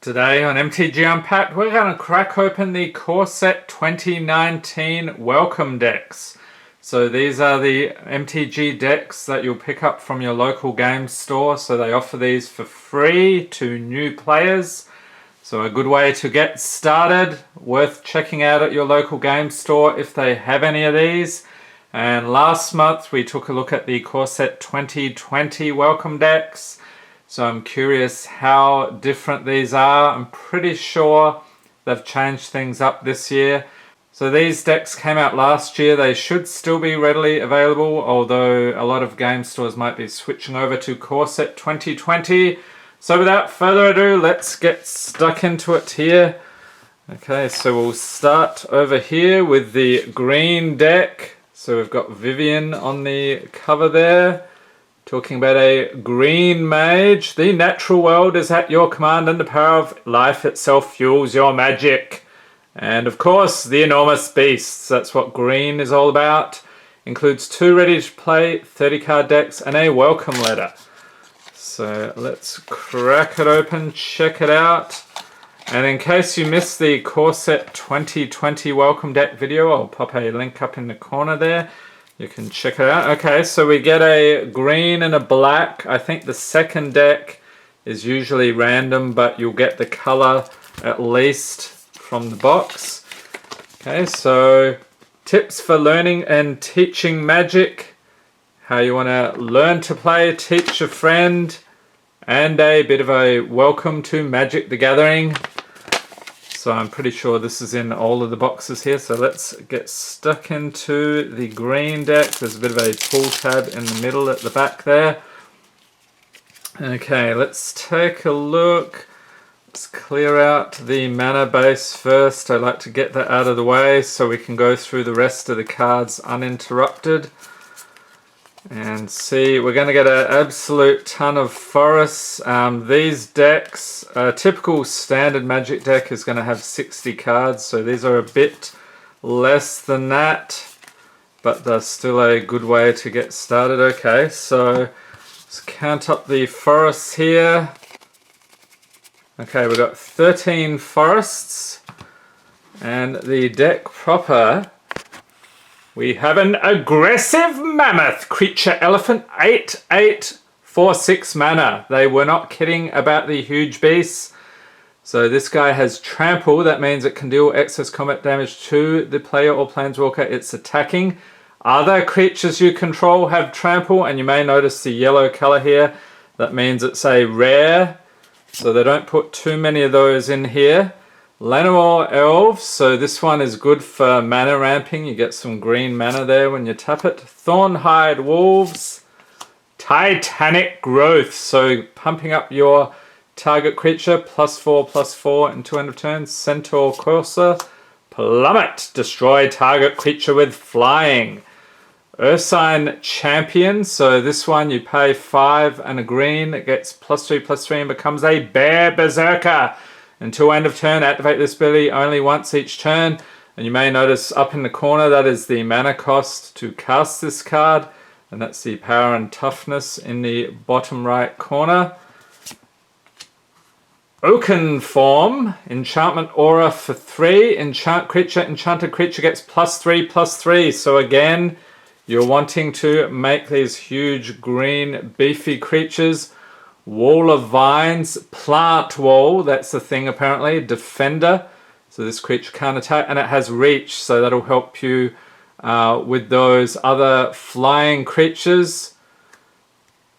Today on MTG Unpacked, we're going to crack open the Core Set 2019 Welcome decks. So these are the MTG decks that you'll pick up from your local game store. So they offer these for free to new players. So a good way to get started, worth checking out at your local game store if they have any of these. And last month we took a look at the Core Set 2020 Welcome decks. So I'm curious how different these are. I'm pretty sure they've changed things up this year. So these decks came out last year. They should still be readily available, although a lot of game stores might be switching over to Core Set 2020. So without further ado, let's get stuck into it here. Okay, so we'll start over here with the green deck. So we've got Vivian on the cover there. Talking about a green mage. The natural world is at your command and the power of life itself fuels your magic. And of course, the enormous beasts. That's what green is all about. Includes 2 ready to play 30 card decks and a welcome letter. So let's crack it open, check it out. And in case you missed the Core Set 2020 welcome deck video, I'll pop a link up in the corner there. You can check it out. Okay, so we get a green and a black. I think the second deck is usually random, but you'll get the color at least from the box. Okay, so tips for learning and teaching Magic. How you want to learn to play, teach a friend, and a bit of a welcome to Magic the Gathering. So I'm pretty sure this is in all of the boxes here. So let's get stuck into the green deck. There's a bit of a pull tab in the middle at the back there. Okay, let's take a look. Let's clear out the mana base first. I like to get that out of the way so we can go through the rest of the cards uninterrupted. And see, we're going to get an absolute ton of forests. These decks, a typical standard Magic deck is going to have 60 cards, so these are a bit less than that, but they're still a good way to get started. Okay, so let's count up the forests here. Okay, we've got 13 forests, and the deck proper. We have an aggressive mammoth creature elephant, 8/8 for 6 mana. They were not kidding about the huge beasts. So this guy has trample. That means it can deal excess combat damage to the player or planeswalker it's attacking. Other creatures you control have trample, and you may notice the yellow color here. That means it's a rare, so they don't put too many of those in here. Llanowar Elves, so this one is good for mana ramping. You get some green mana there when you tap it. Thornhide Wolves. Titanic Growth, so pumping up your target creature, +4/+4 until end of turn. Centaur Courser. Plummet, destroy target creature with flying. Ursine Champion, so this one you pay 5 and a green. It gets +3/+3 and becomes a Bear Berserker. Until end of turn, activate this ability only once each turn. And you may notice up in the corner, that is the mana cost to cast this card. And that's the power and toughness in the bottom right corner. Oakenform, enchantment aura for 3. Enchant creature, enchanted creature gets +3/+3. So again, you're wanting to make these huge green beefy creatures. Wall of Vines, Plant Wall, that's the thing apparently, Defender. So this creature can't attack, and it has Reach, so that'll help you with those other flying creatures.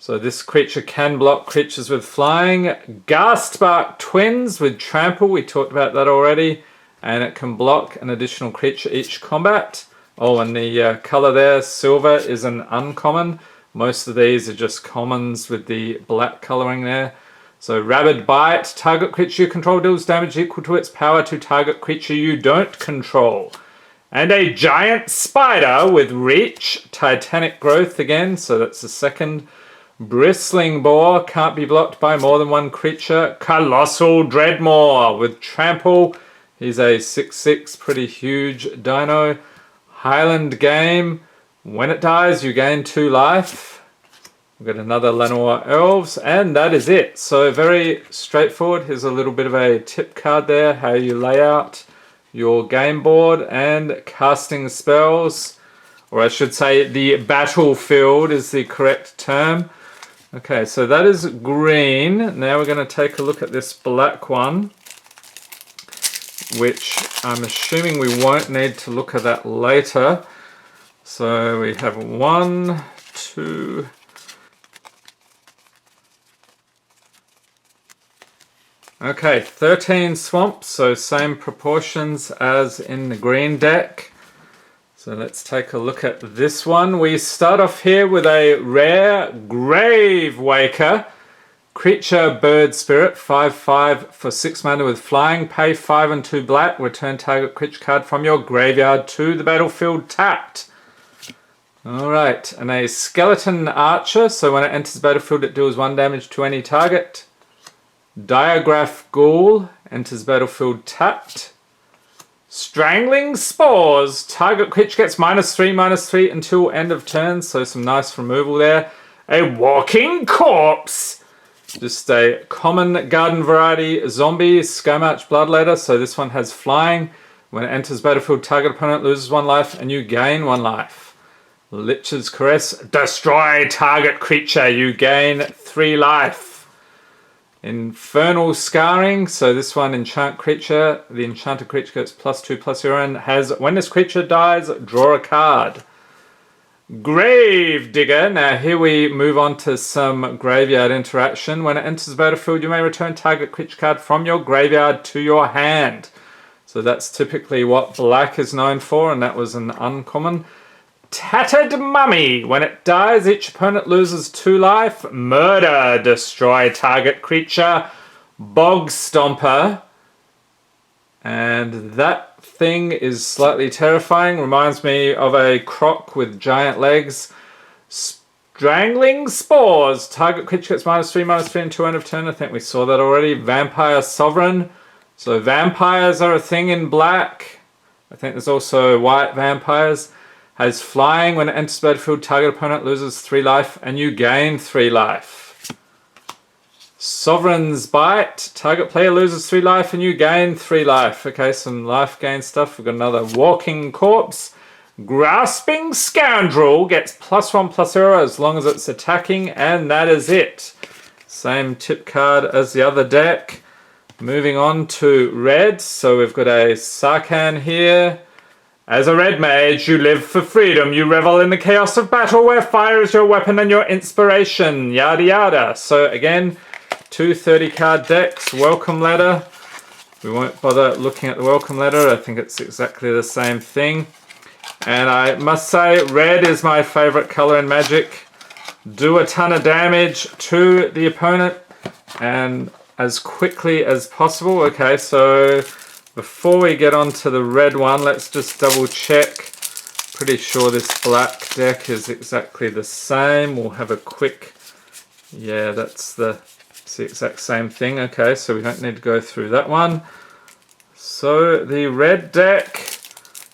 So this creature can block creatures with flying. Ghastbark Twins with Trample, we talked about that already. And it can block an additional creature each combat. Oh, and the color there, silver, is an uncommon. Most of these are just commons with the black coloring there. So Rabid Bite, target creature you control deals damage equal to its power to target creature you don't control. And a Giant Spider with Reach, Titanic Growth again, so that's the second. Bristling Boar, can't be blocked by more than one creature. Colossal Dreadmaw with Trample, he's a 6/6, pretty huge dino. Highland Game, when it dies you gain 2 life. We've got another Llanowar Elves, and that is it. So very straightforward. Here's a little bit of a tip card there, how you lay out your game board and casting spells, or I should say the battlefield is the correct term. Okay, so that is green. Now we're going to take a look at this black one, which I'm assuming we won't need to look at that later. So we have 1, 2, okay, 13 swamps, so same proportions as in the green deck. So let's take a look at this one. We start off here with a rare Grave Waker. Creature, bird, spirit, 5/5 for 6 mana with flying. Pay 5 and 2 black. Return target creature card from your graveyard to the battlefield tapped. Alright, and a Skeleton Archer. So when it enters the battlefield, it deals 1 damage to any target. Diagraph Ghoul enters battlefield tapped. Strangling Spores. Target creature gets -3/3 until end of turn. So some nice removal there. A Walking Corpse. Just a common garden variety zombie. Skymarch Bloodletter. So this one has flying. When it enters battlefield, target opponent loses 1 life and you gain 1 life. Lich's Caress. Destroy target creature. You gain 3 life. Infernal Scarring, so this one, enchant creature. The enchanted creature gets +2/+0 and has, when this creature dies, draw a card. Grave Digger, now here we move on to some graveyard interaction. When it enters the battlefield, you may return target creature card from your graveyard to your hand. So that's typically what black is known for, and that was an uncommon. Tattered Mummy. When it dies, each opponent loses 2 life. Murder. Destroy target creature. Bog Stomper. And that thing is slightly terrifying. Reminds me of a croc with giant legs. Strangling Spores. Target creature gets -3/3 until end of turn. I think we saw that already. Vampire Sovereign. So vampires are a thing in black. I think there's also white vampires. Has flying. When it enters battlefield, target opponent loses 3 life and you gain 3 life. Sovereign's Bite. Target player loses 3 life and you gain 3 life. Okay, some life gain stuff. We've got another Walking Corpse. Grasping Scoundrel gets +1/+0 as long as it's attacking, and that is it. Same tip card as the other deck. Moving on to red. So we've got a Sarkhan here. As a red mage, you live for freedom. You revel in the chaos of battle where fire is your weapon and your inspiration. Yada yada. So again, 2 30-card decks. Welcome letter. We won't bother looking at the welcome letter. I think it's exactly the same thing. And I must say, red is my favorite color in Magic. Do a ton of damage to the opponent and as quickly as possible. Okay, so before we get on to the red one, let's just double check. Pretty sure this black deck is exactly the same. We'll have a quick, yeah, it's the exact same thing. Okay, so we don't need to go through that one. So the red deck,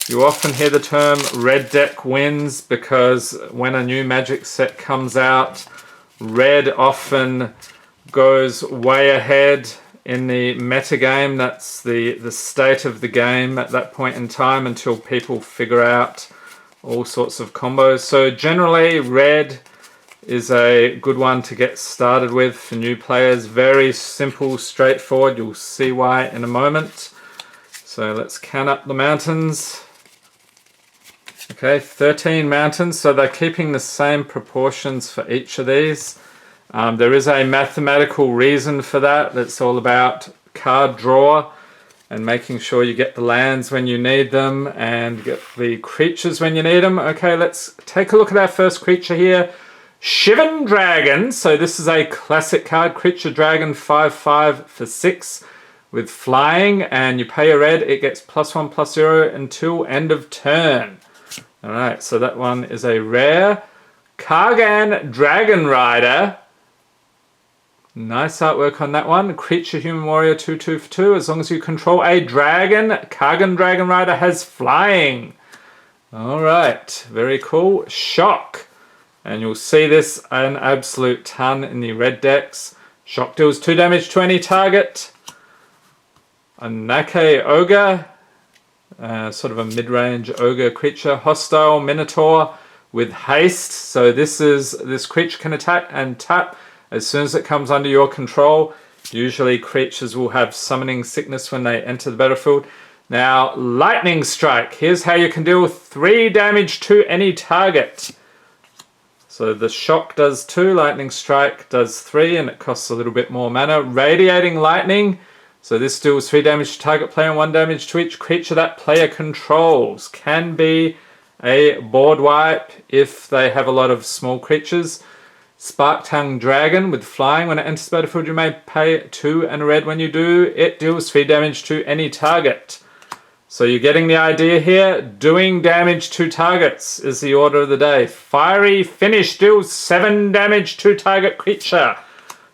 you often hear the term red deck wins because when a new Magic set comes out, red often goes way ahead in the metagame. That's the state of the game at that point in time until people figure out all sorts of combos. So generally red is a good one to get started with for new players. Very simple, straightforward. You'll see why in a moment. So let's count up the mountains. Okay, 13 mountains. So they're keeping the same proportions for each of these. There is a mathematical reason for that. That's all about card draw and making sure you get the lands when you need them and get the creatures when you need them. Okay, let's take a look at our first creature here. Shivan Dragon. So this is a classic card. Creature Dragon, 5/5 for 6 with flying, and you pay a red, it gets +1/+0 until end of turn. Alright, so that one is a rare. Kargan Dragon Rider. Nice artwork on that one. Creature Human Warrior 2/2 for 2. As long as you control a dragon, Kargan Dragon Rider has flying. Alright, very cool. Shock. And you'll see this an absolute ton in the red decks. Shock deals 2 damage to any target. A Nake Ogre, sort of a mid-range ogre creature. Hostile Minotaur with haste. So this creature can attack and tap as soon as it comes under your control. Usually creatures will have summoning sickness when they enter the battlefield. Now, Lightning Strike. Here's how you can deal 3 damage to any target. So the shock does 2, Lightning Strike does 3, and it costs a little bit more mana. Radiating Lightning. So this deals 3 damage to target player and 1 damage to each creature that player controls. Can be a board wipe if they have a lot of small creatures. Spark Tongue Dragon with flying. When it enters the battlefield, you may pay 2 and a red. When you do, it deals 3 damage to any target. So you're getting the idea here. Doing damage to targets is the order of the day. Fiery Finish deals 7 damage to target creature.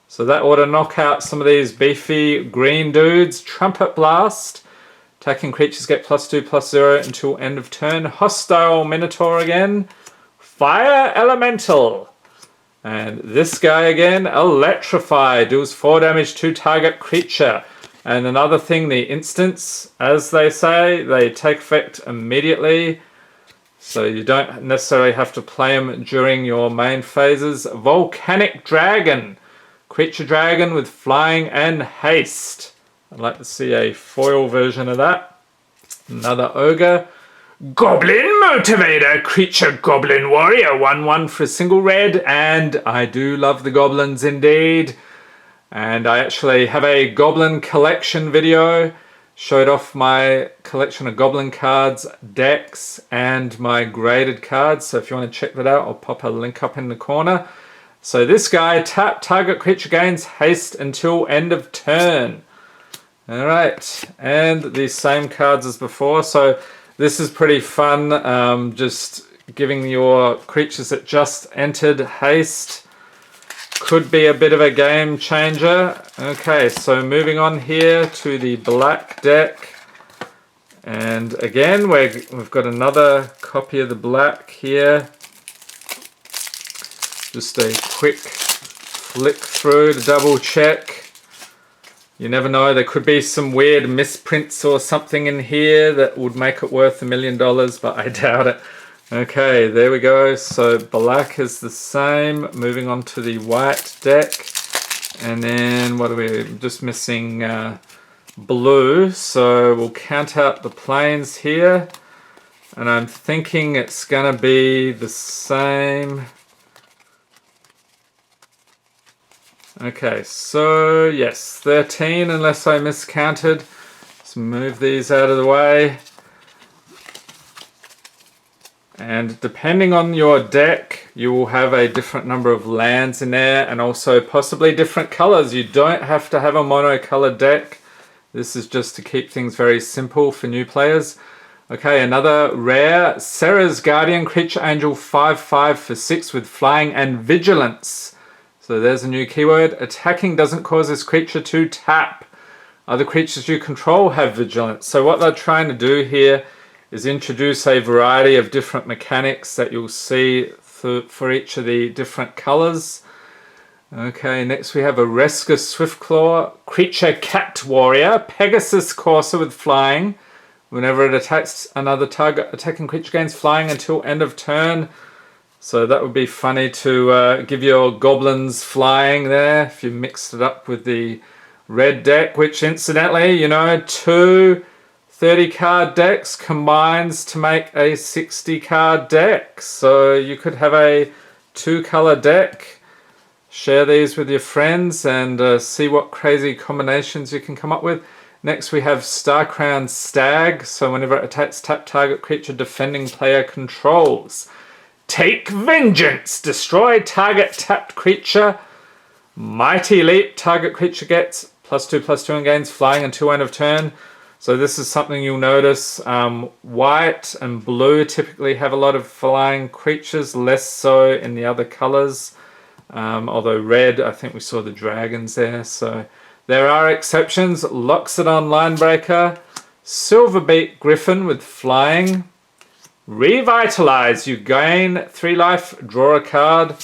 So that ought to knock out some of these beefy green dudes. Trumpet Blast. Attacking creatures get +2/+0 until end of turn. Hostile Minotaur again. Fire Elemental. And this guy again, Electrify, deals 4 damage to target creature. And another thing, the instants, as they say, they take effect immediately. So you don't necessarily have to play them during your main phases. Volcanic Dragon. Creature dragon with flying and haste. I'd like to see a foil version of that. Another ogre. Goblin Motivator. Creature Goblin Warrior. 1/1 for a single red. And I do love the goblins indeed. And I actually have a goblin collection video. Showed off my collection of goblin cards, decks, and my graded cards. So if you want to check that out, I'll pop a link up in the corner. So this guy, tap, target creature gains haste until end of turn. Alright, and the same cards as before. So this is pretty fun, just giving your creatures that just entered haste. Could be a bit of a game changer. Okay, so moving on here to the black deck. And again, we've got another copy of the black here. Just a quick flick through to double check. You never know, there could be some weird misprints or something in here that would make it worth $1 million, but I doubt it. Okay, there we go. So black is the same. Moving on to the white deck. And then what are we just missing? Blue. So we'll count out the planes here. And I'm thinking it's going to be the same. Okay, so yes, 13 unless I miscounted. Let's move these out of the way. And depending on your deck, you will have a different number of lands in there and also possibly different colors. You don't have to have a monocolored deck. This is just to keep things very simple for new players. Okay, another rare, Serra's Guardian Creature Angel 5/5 for 6 with flying and vigilance. So there's a new keyword. Attacking doesn't cause this creature to tap. Other creatures you control have vigilance. So what they're trying to do here is introduce a variety of different mechanics that you'll see for each of the different colors. Okay, next we have a Reska Swiftclaw, Creature Cat Warrior, Pegasus Courser with flying. Whenever it attacks another target, attacking creature gains flying until end of turn. So that would be funny to give your goblins flying there if you mixed it up with the red deck, which incidentally, you know, 2 30-card decks combines to make a 60-card deck. So you could have a 2-color deck, share these with your friends and see what crazy combinations you can come up with. Next we have Starcrowned Stag. So whenever it attacks, tap target creature defending player controls. Take Vengeance. Destroy target tapped creature. Mighty Leap. Target creature gets +2/+2 and gains flying until end of turn. So this is something you'll notice. White and blue typically have a lot of flying creatures, less so in the other colors. Although red, I think we saw the dragons there. So there are exceptions. Loxodon Linebreaker. Silverbeak Griffin with flying. Revitalize. You gain 3 life, draw a card.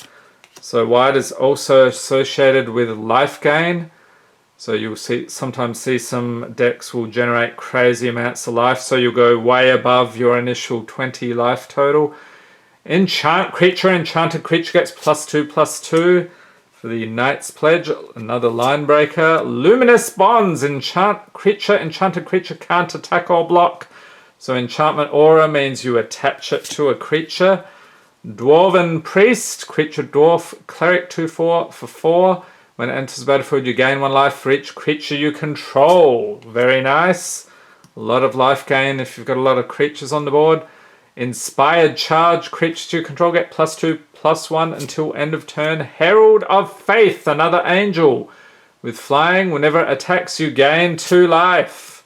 So white is also associated with life gain. So you'll sometimes see some decks will generate crazy amounts of life. So you'll go way above your initial 20 life total. Enchant creature. Enchanted creature gets +2/+2 for the Knight's Pledge. Another line breaker. Luminous Bonds. Enchanted creature can't attack or block. So enchantment aura means you attach it to a creature. Dwarven Priest. Creature dwarf. Cleric 2/4 for 4. When it enters the battlefield, you gain 1 life for each creature you control. Very nice. A lot of life gain if you've got a lot of creatures on the board. Inspired Charge. Creatures you control get +2/+1 until end of turn. Herald of Faith. Another angel. With flying, whenever it attacks, you gain 2 life.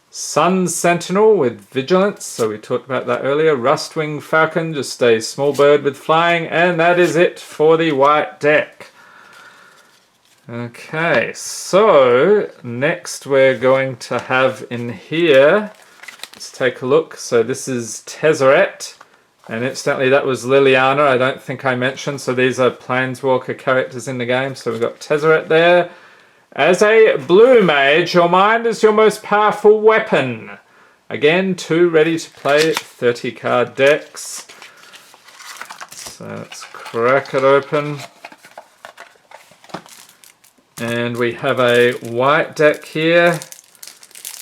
Sun Sentinel with Vigilance. So we talked about that earlier. Rustwing Falcon. Just a small bird with flying. And that is it for the white deck. Okay, so next we're going to have in here, let's take a look. So this is Tezzeret, and incidentally that was Liliana, I don't think I mentioned. So these are Planeswalker characters in the game. So we've got Tezzeret there. As a blue mage, your mind is your most powerful weapon. Again, 2 ready to play 30 card decks. So let's crack it open. And we have a white deck here.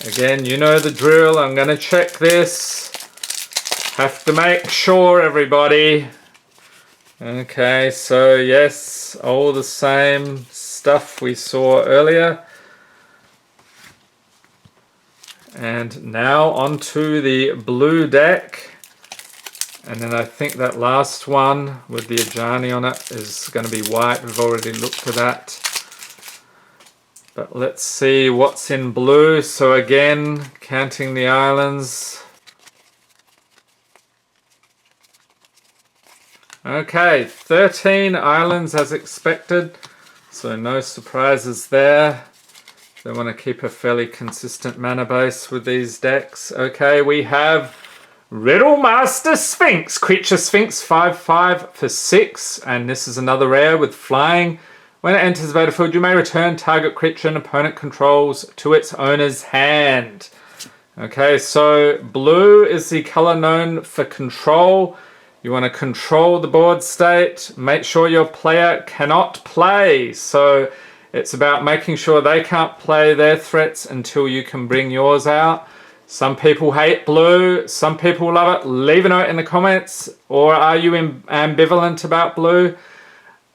Again, you know the drill. I'm going to check this. Have to make sure, everybody. Okay, so yes, all the same stuff we saw earlier. And now onto the blue deck. And then I think that last one with the Ajani on it is going to be white. We've already looked at that. But let's see what's in blue. So again, counting the islands. Okay, 13 islands as expected. So no surprises there. They want to keep a fairly consistent mana base with these decks. Okay, we have Riddlemaster Sphinx. Creature Sphinx 5/5 for 6. And this is another rare with flying. When it enters the battlefield, you may return target creature an opponent controls to its owner's hand. Okay, so blue is the color known for control. You want to control the board state. Make sure your player cannot play. So it's about making sure they can't play their threats until you can bring yours out. Some people hate blue. Some people love it. Leave a note in the comments. Or are you ambivalent about blue?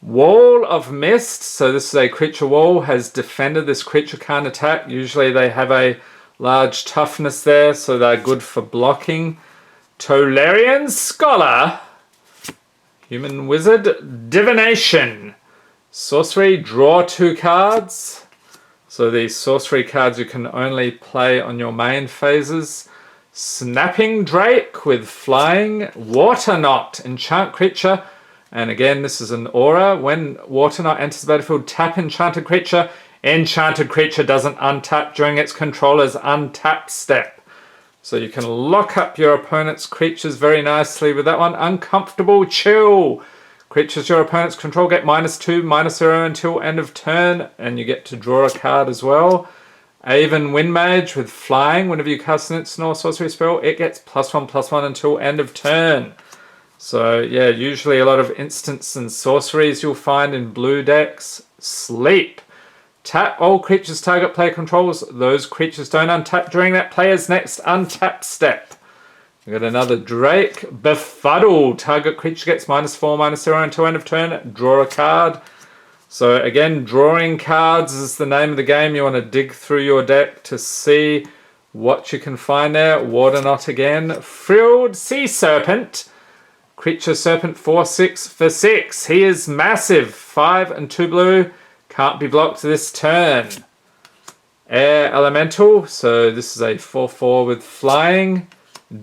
Wall of Mist, so this is a creature wall, has defended. This creature can't attack. Usually they have a large toughness there, so they're good for blocking. Tolarian Scholar, Human Wizard, Divination. Sorcery, draw 2 cards. So these sorcery cards you can only play on your main phases. Snapping Drake with flying. Water Knot, enchant creature. And again, this is an aura. When Water Knot enters the battlefield, tap enchanted creature. Enchanted creature doesn't untap during its controller's untap step. So you can lock up your opponent's creatures very nicely with that one. Uncomfortable Chill. Creatures your opponents control get -2/-0 until end of turn. And you get to draw a card as well. Aven Windmage with flying. Whenever you cast an instant or sorcery spell, it gets +1/+1 until end of turn. So yeah, usually a lot of instants and sorceries you'll find in blue decks. Sleep. Tap all creatures target player controls. Those creatures don't untap during that player's next untap step. We've got another Drake. Befuddle. Target creature gets -4/-0 until end of turn. Draw a card. So again, drawing cards is the name of the game. You want to dig through your deck to see what you can find there. Water Knot again. Frilled Sea Serpent. Creature Serpent 4/6 for 6. He is massive. 5 and 2 blue. Can't be blocked this turn. Air Elemental. So this is a 4/4 with flying.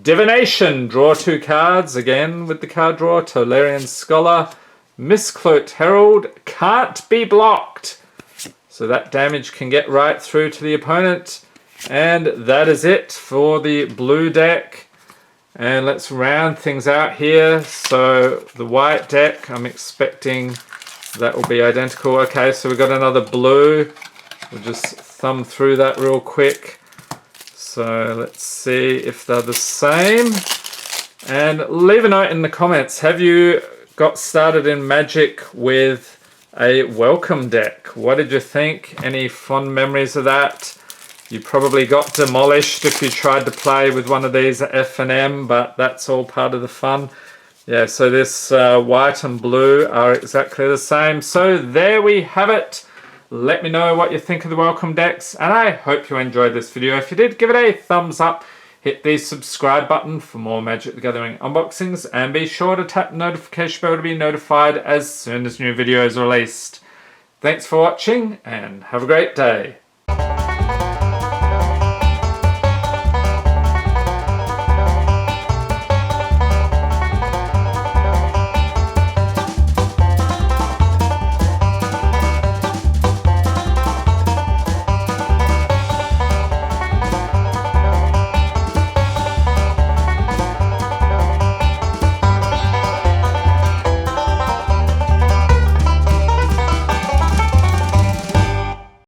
Divination. Draw 2 cards. Again with the card draw. Tolarian Scholar. Miscloaked Herald. Can't be blocked. So that damage can get right through to the opponent. And that is it for the blue deck. And let's round things out here. So the white deck, I'm expecting that will be identical. Okay, so we've got another blue. We'll just thumb through that real quick. So let's see if they're the same. And leave a note in the comments. Have you got started in Magic with a welcome deck? What did you think? Any fond memories of that? You probably got demolished if you tried to play with one of these at F&M, but that's all part of the fun. Yeah, so this white and blue are exactly the same. So there we have it. Let me know what you think of the welcome decks, and I hope you enjoyed this video. If you did, give it a thumbs up. Hit the subscribe button for more Magic the Gathering unboxings, and be sure to tap the notification bell to be notified as soon as new videos are released. Thanks for watching, and have a great day.